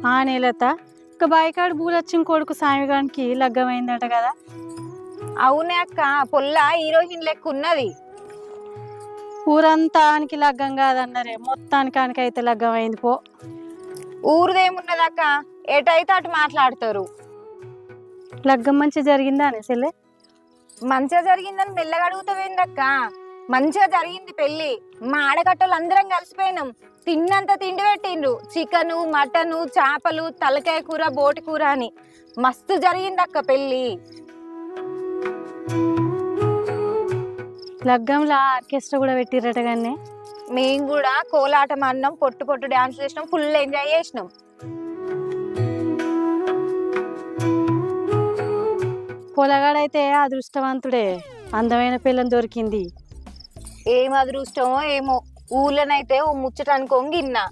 ఆ నేలత ఇక బాయికాడు బూలొచ్చిన కొడుకు సామిగానికి లగ్గమైందట కదా. అవునే అక్క, పొల్ల హీరోయిన్ లెక్క ఉన్నది. ఊరంతా ఆనికి లగ్గం కాదన్నరే, మొత్తానికి అయితే లగ్గం అయింది పో. ఊరిదేమున్నదక్క, ఎటైతే అటు మాట్లాడతారు. లగ్గం మంచి జరిగిందా అనే చెల్లె? మంచిగా జరిగిందని మెల్లగా అడుగుతావేందక్క? మంచిగా జరిగింది పెళ్లి. మా ఆడగట్టలు అందరం కలిసిపోయినాం. తిన్నంత తిండి పెట్టిండ్రు. చికెను, మటను, చేపలు, తలకాయ కూర, బోటి కూర అని మస్తు జరిగిందక్క పెళ్లి. లగ్గంలో ఆర్కెస్ట్రా కూడా పెట్టిరట కానీ మేము కూడా కోలాటం ఆడినాం, పొట్టు పొట్టు డాన్స్ చేసినాం, ఫుల్ ఎంజాయ్ చేసినాం. పొలగాడైతే అదృష్టవంతుడే, అందమైన పిల్లని దొరికింది. ఏం అదృష్టమో ఏమో, ఊళ్ళోనైతే ఓ ముచ్చట అనుకోంగిన్నా